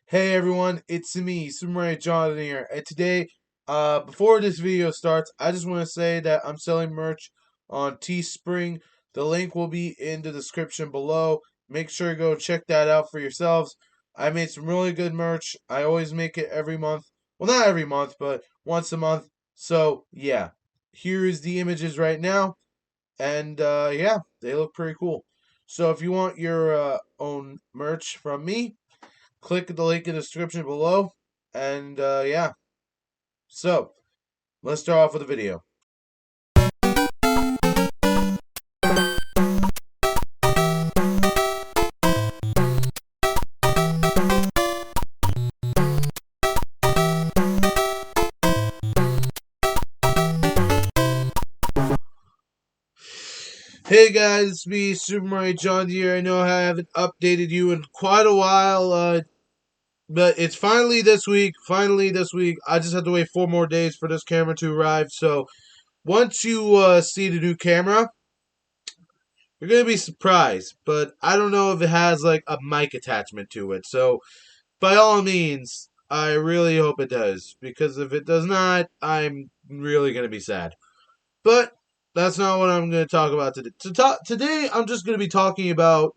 Hey everyone, it's me, Samurai Jonathan here, and today, before this video starts, I just want to say that I'm selling merch on Teespring. The link will be in the description below. Make sure to go check that out for yourselves. I made some really good merch. I always make it every month. Well, not every month, but once a month. So, yeah, here is the images right now, and yeah, they look pretty cool. So, if you want your own merch from me, click the link in the description below. And yeah, so let's start off with the video. Hey guys, it's me, Super Mario John here. I know I haven't updated you in quite a while, but it's finally this week. Finally this week. I just have to wait 4 more days for this camera to arrive. So once you see the new camera, you're gonna be surprised. But I don't know if it has like a mic attachment to it. So by all means, I really hope it does, because if it does not, I'm really gonna be sad. But that's not what I'm gonna talk about today. Today, I'm just gonna be talking about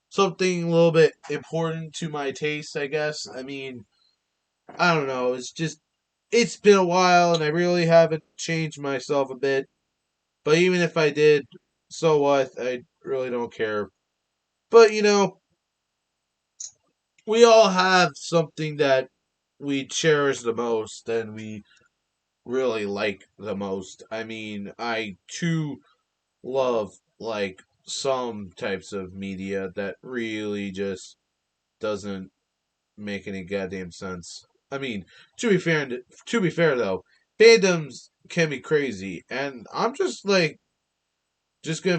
something a little bit important to my taste, I guess. I mean, I don't know. It's been a while, and I really haven't changed myself a bit. But even if I did, so what? I really don't care. But we all have something that we cherish the most and we really like the most. I mean, I too love like some types of media that really just doesn't make any goddamn sense. I mean, to be fair though, fandoms can be crazy, and I'm just gonna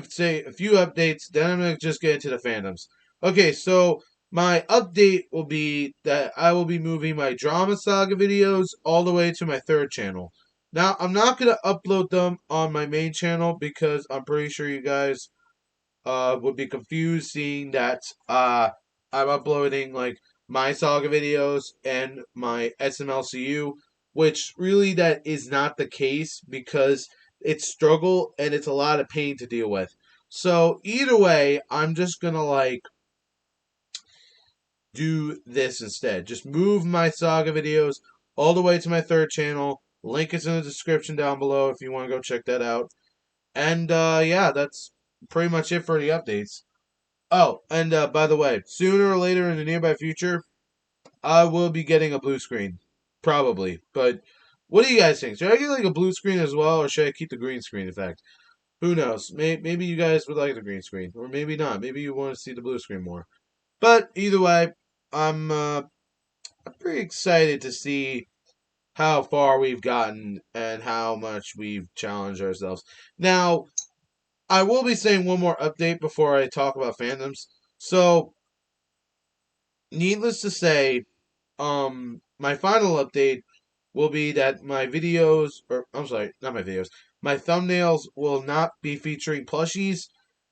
say a few updates, then I'm gonna just get into the fandoms. Okay, so my update will be that I will be moving my drama saga videos all the way to my third channel. Now, I'm not gonna upload them on my main channel because I'm pretty sure you guys would be confused seeing that I'm uploading like my saga videos and my SMLCU, which really that is not the case because it's struggle and it's a lot of pain to deal with. So either way, I'm just gonna like do this instead. Just move my saga videos all the way to my third channel. Link is in the description down below if you want to go check that out. And yeah, that's pretty much it for the updates. Oh, and by the way, sooner or later in the nearby future, I will be getting a blue screen. Probably. But what do you guys think? Should I get like a blue screen as well, or should I keep the green screen? In fact, who knows? Maybe you guys would like the green screen, or maybe not. Maybe you want to see the blue screen more. But either way, I'm pretty excited to see how far we've gotten and how much we've challenged ourselves. Now, I will be saying one more update before I talk about fandoms. So, needless to say, my final update will be that my videos, or I'm sorry, not my videos, my thumbnails will not be featuring plushies.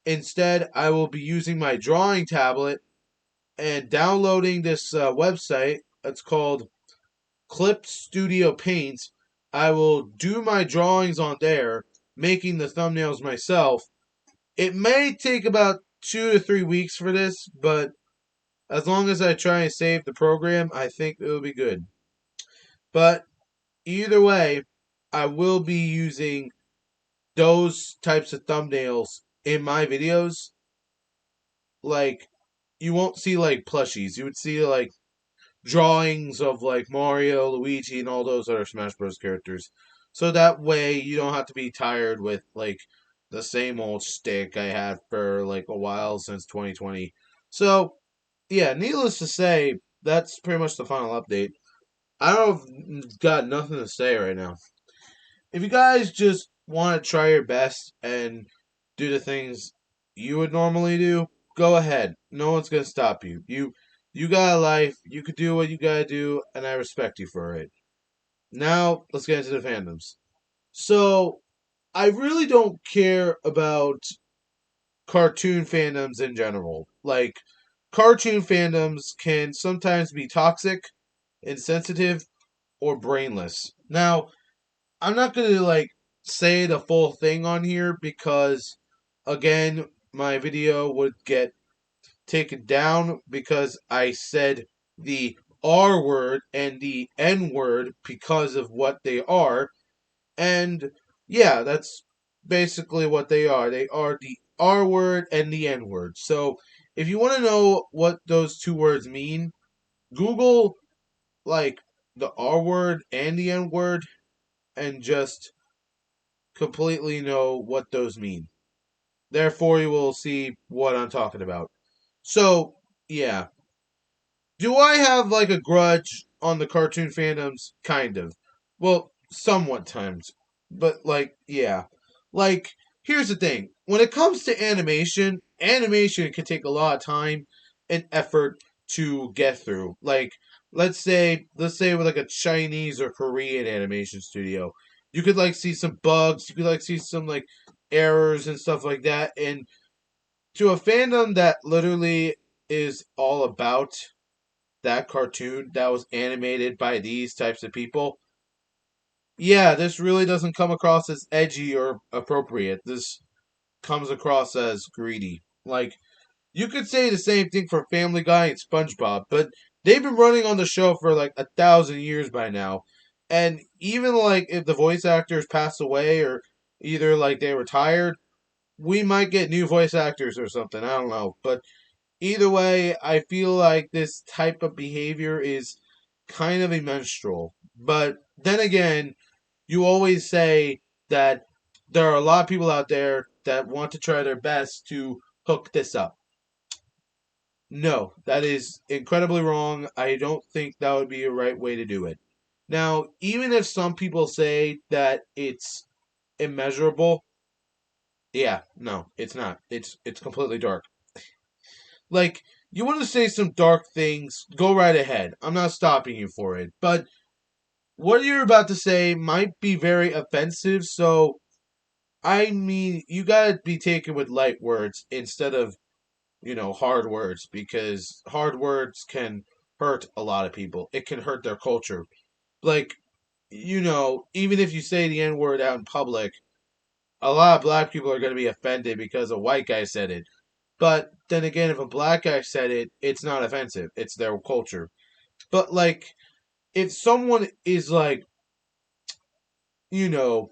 Instead, I will be using my drawing tablet and downloading this website. It's called Clip Studio Paint. I will do my drawings on there, making the thumbnails myself. It may take about 2 to 3 weeks for this, but as long as I try and save the program, I think it will be good. But either way, I will be using those types of thumbnails in my videos. Like, you won't see like plushies. You would see like drawings of like Mario, Luigi, and all those other Smash Bros. Characters. So that way you don't have to be tired with like the same old stick I had for like a while since 2020. So yeah, needless to say, that's pretty much the final update. I don't have got nothing to say right now. If you guys just want to try your best and do the things you would normally do, go ahead. No one's gonna stop you. You got a life. You could do what you gotta do, and I respect you for it. Now let's get into the fandoms. So I really don't care about cartoon fandoms in general. Like cartoon fandoms can sometimes be toxic, insensitive, or brainless. Now, I'm not going to say the full thing on here because again, my video would get taken down because I said the R word and the N word because of what they are. And yeah, that's basically what they are. They are the R word and the N word. So if you want to know what those two words mean, Google like the R word and the N word and just completely know what those mean. Therefore, you will see what I'm talking about. So, yeah. Do I have a grudge on the cartoon fandoms? Kind of. Well, somewhat times. But yeah. Like here's the thing. When it comes to animation, animation can take a lot of time and effort to get through. Let's say with a Chinese or Korean animation studio. You could see some bugs, you could see some errors and stuff like that, and to a fandom that literally is all about that cartoon that was animated by these types of people, yeah, this really doesn't come across as edgy or appropriate. This comes across as greedy. You could say the same thing for Family Guy and SpongeBob, but they've been running on the show for 1,000 years by now. And even if the voice actors pass away or either they retired, we might get new voice actors or something. I don't know. But either way, I feel like this type of behavior is kind of a menstrual. But then again, you always say that there are a lot of people out there that want to try their best to hook this up. No, that is incredibly wrong. I don't think that would be a right way to do it. Now, even if some people say that it's immeasurable, yeah, no, it's not. It's completely dark. Like, you want to say some dark things, go right ahead. I'm not stopping you for it. But what you're about to say might be very offensive, so I mean, you gotta be taken with light words instead of, hard words, because hard words can hurt a lot of people. It can hurt their culture. Like, even if you say the N word out in public, a lot of black people are gonna be offended because a white guy said it. But then again, if a black guy said it, it's not offensive. It's their culture. But if someone is you know,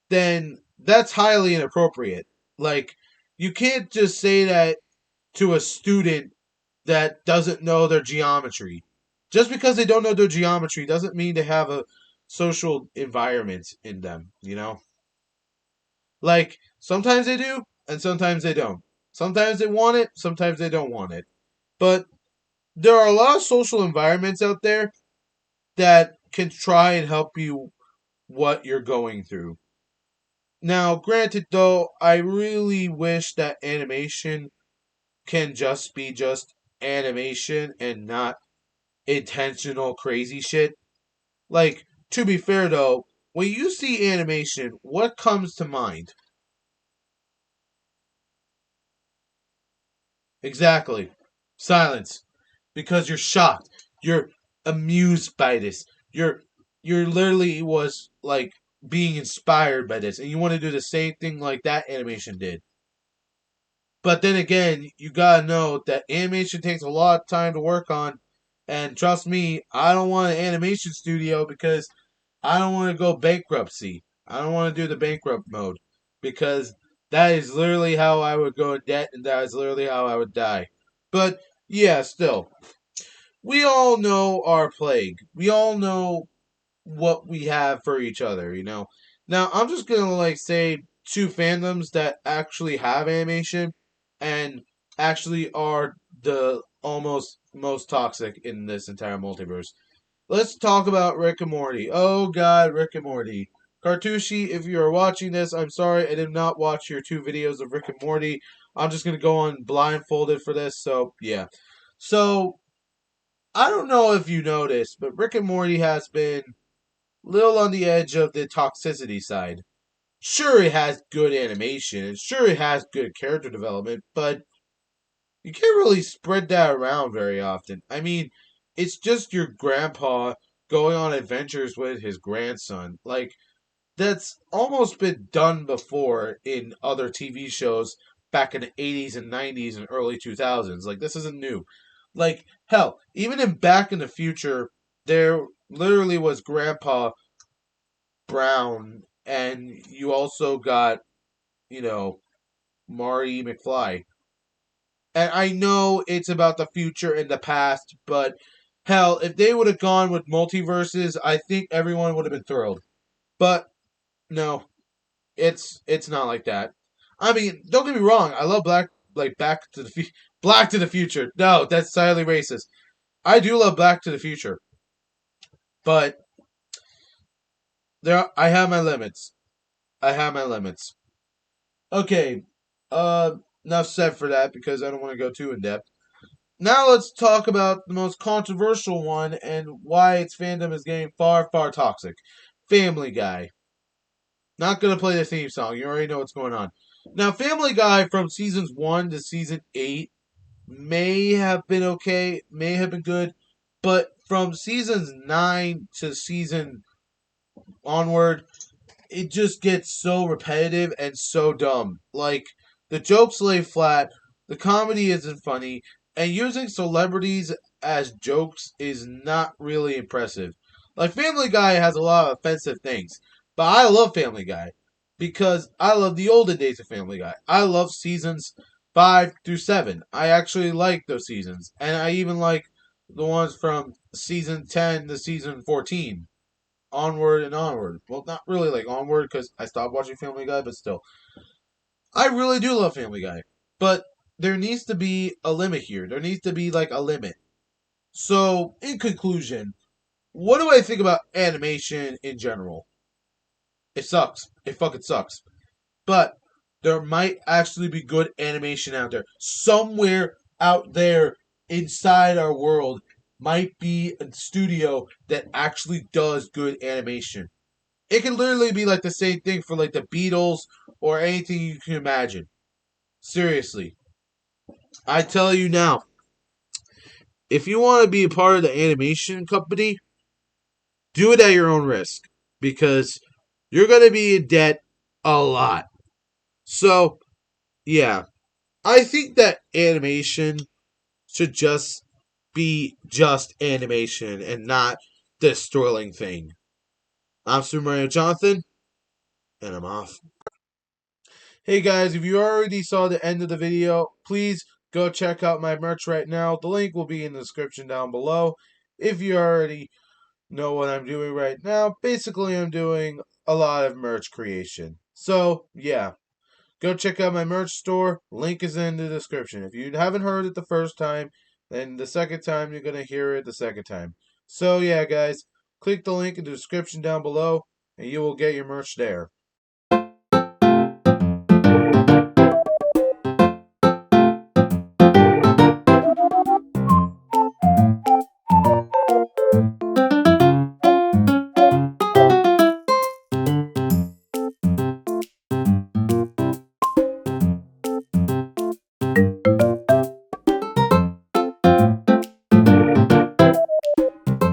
then that's highly inappropriate. Like, you can't just say that to a student that doesn't know their geometry. Just because they don't know their geometry doesn't mean they have a social environment in them. Sometimes they do, and sometimes they don't. Sometimes they want it, sometimes they don't want it. But there are a lot of social environments out there that can try and help you what you're going through. Now, granted though, I really wish that animation can just be just animation and not intentional crazy shit. To be fair though, when you see animation, what comes to mind? Exactly. Silence. Because you're shocked. You're amused by this. You're literally was being inspired by this and you want to do the same thing like that animation did. But then again, you gotta know that animation takes a lot of time to work on. And trust me, I don't want an animation studio because I don't want to go bankruptcy. I don't want to do the bankrupt mode because that is literally how I would go in debt and that is literally how I would die. But yeah, still, we all know our plague. We all know what we have for each other. Now, I'm just gonna say two fandoms that actually have animation and actually are the almost most toxic in this entire multiverse. Let's talk about Rick and Morty. Oh god, Rick and Morty. Cartucci, if you are watching this, I'm sorry I did not watch your two videos of Rick and Morty. I'm just gonna go on blindfolded for this, so yeah. So I don't know if you noticed, but Rick and Morty has been little on the edge of the toxicity side. Sure, it has good animation, and sure, it has good character development, but you can't really spread that around very often. I mean, it's just your grandpa going on adventures with his grandson. Like, that's almost been done before in other TV shows back in the 80s and 90s and early 2000s. Like, this isn't new. Like, hell, even in Back in the Future, there literally was Grandpa Brown, and you also got, you know, Marty McFly. And I know it's about the future and the past, but hell, if they would have gone with multiverses, I think everyone would have been thrilled. But no, it's not like that. I mean, don't get me wrong. I love Black to the Future. No, that's slightly racist. I do love Black to the Future, but I have my limits. I have my limits. Okay, enough said for that because I don't want to go too in depth. Now let's talk about the most controversial one and why its fandom is getting far, far toxic. Family Guy. Not gonna play the theme song. You already know what's going on. Now, Family Guy from seasons 1 to season 8 may have been okay, may have been good, but from seasons 9 to season onward, it just gets so repetitive and so dumb. Like, the jokes lay flat, the comedy isn't funny, and using celebrities as jokes is not really impressive. Like, Family Guy has a lot of offensive things, but I love Family Guy because I love the olden days of Family Guy. I love seasons 5 through 7. I actually like those seasons, and I even like the ones from season 10 to season 14 onward and onward. Well, not really like onward because I stopped watching Family Guy, but still, I really do love Family Guy. But there needs to be a limit here. There needs to be like a limit. So, in conclusion, what do I think about animation in general? It sucks. It fucking sucks. But there might actually be good animation out there. Somewhere out there inside our world might be a studio that actually does good animation. It can literally be like the same thing for like the Beatles or anything you can imagine. Seriously. I tell you now, if you want to be a part of the animation company, do it at your own risk because you're going to be in debt a lot. So, yeah, I think that animation should just be just animation and not this thrilling thing. I'm Super Mario Jonathan, and I'm off. Hey guys, if you already saw the end of the video, please go check out my merch right now. The link will be in the description down below. If you already know what I'm doing right now, basically I'm doing a lot of merch creation. So, yeah, go check out my merch store. Link is in the description. If you haven't heard it the first time, then the second time you're going to hear it the second time. So, yeah, guys, click the link in the description down below and you will get your merch there.